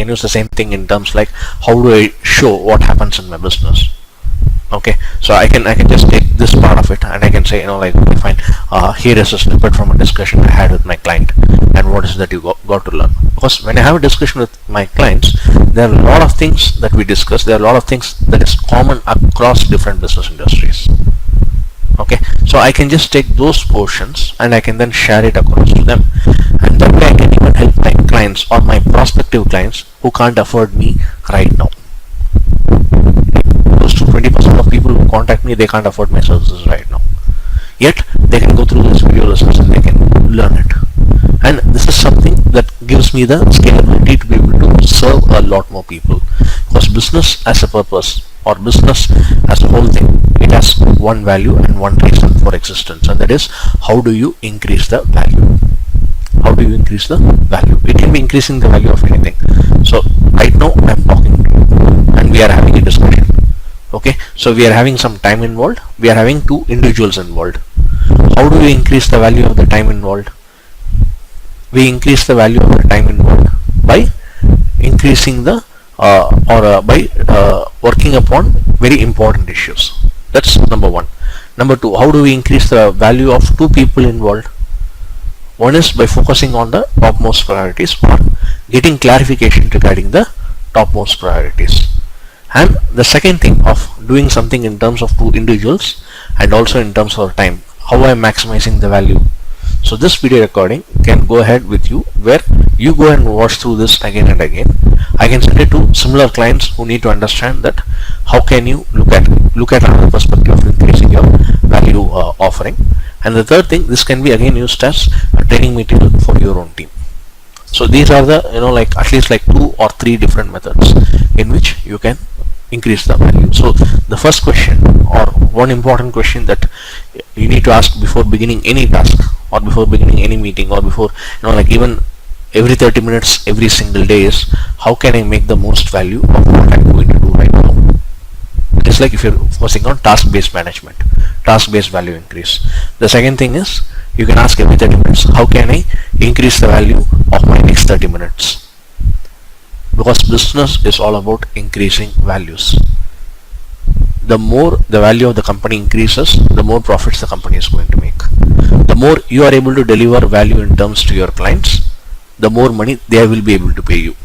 can use the same thing in terms like how do I show what happens in my business. Okay, so I can just take this part of it and I can say, like, okay, fine, here is a snippet from a discussion I had with my client, and what is that you got to learn. Because when I have a discussion with my clients, there are a lot of things that we discuss, there are a lot of things that is common across different business industries. Okay, so I can just take those portions and I can then share it across to them, and that way I can even help my clients or my prospective clients who can't afford me right now. Close to 20% of people who contact me, they can't afford my services right now, yet they can go through this video lessons and they can learn it. And this is something that gives me the scalability to be able to serve a lot more people, because business as a purpose or business as a whole thing, it has one value and one reason for existence, and that is how do you increase the value. How do you increase the value? It can be increasing the value of anything. So right now I'm talking to you and we are having a discussion. Okay, so we are having some time involved, we are having two individuals involved. How do we increase the value of the time involved? We increase the value of the time involved by increasing the by working upon very important issues. That's number one. Number two, how do we increase the value of two people involved? One is by focusing on the topmost priorities or getting clarification regarding the topmost priorities. And the second thing of doing something in terms of two individuals and also in terms of time, how I am maximizing the value. So this video recording can go ahead with you, where you go and watch through this again and again. I can send it to similar clients who need to understand that how can you look at another perspective of increasing your value offering. And the third thing, this can be again used as a training material for your own team. So these are the like at least like 2 or 3 different methods in which you can increase the value. So the first question, or one important question that you need to ask before beginning any task or before beginning any meeting or before like even every 30 minutes every single day, is how can I make the most value of what I'm going to do right now. It is like if you're focusing on task-based management, task-based value increase. The second thing is you can ask every 30 minutes, how can I increase the value of my next 30 minutes? Because business is all about increasing values. The more the value of the company increases, the more profits the company is going to make. The more you are able to deliver value in terms to your clients, the more money they will be able to pay you.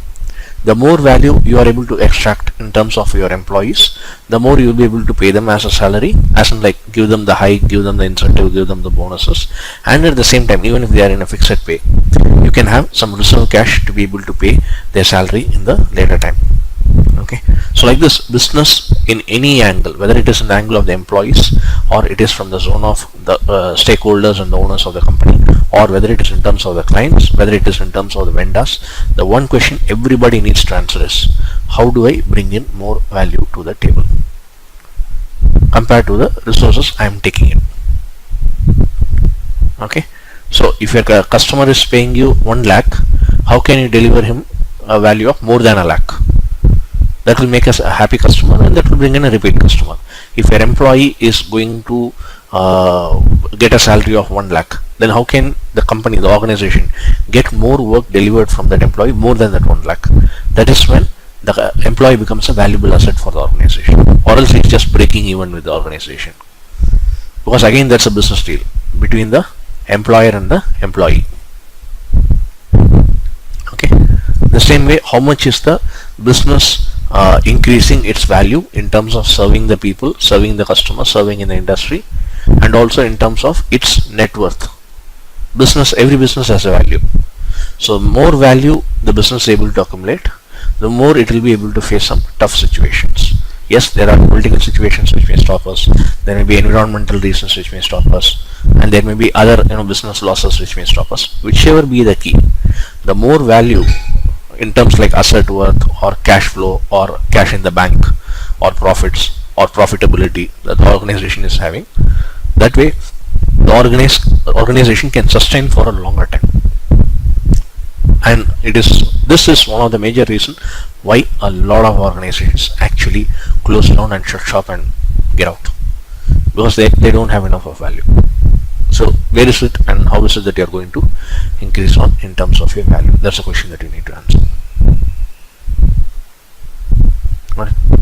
The more value you are able to extract in terms of your employees, the more you will be able to pay them as a salary, as in like give them the hike, give them the incentive, give them the bonuses, and at the same time, even if they are in a fixed pay, you can have some reserve cash to be able to pay their salary in the later time. Okay, so like this, business in any angle, whether it is in the angle of the employees or it is from the zone of the stakeholders and the owners of the company, or whether it is in terms of the clients, whether it is in terms of the vendors, the one question everybody needs to answer is, how do I bring in more value to the table compared to the resources I am taking in. Okay, so if your customer is paying you 1 lakh, how can you deliver him a value of more than 1 lakh? That will make us a happy customer, and that will bring in a repeat customer. If your employee is going to get a salary of 1 lakh, then how can the company, the organization, get more work delivered from that employee more than that 1 lakh? That is when the employee becomes a valuable asset for the organization, or else it's just breaking even with the organization. Because again, that's a business deal between the employer and the employee. Okay, the same way, how much is the business increasing its value in terms of serving the people, serving the customer, serving in the industry, and also in terms of its net worth. Business, every business has a value. So more value the business is able to accumulate, the more it will be able to face some tough situations. Yes, there are political situations which may stop us, there may be environmental reasons which may stop us, and there may be other business losses which may stop us. Whichever be the key, the more value in terms like asset worth or cash flow or cash in the bank or profits or profitability that the organization is having, that way the organization can sustain for a longer time. And this is one of the major reasons why a lot of organizations actually close down and shut shop and get out, because they don't have enough of value. So where is it and how is it that you are going to increase on in terms of your value? That's a question that you need to answer. Right?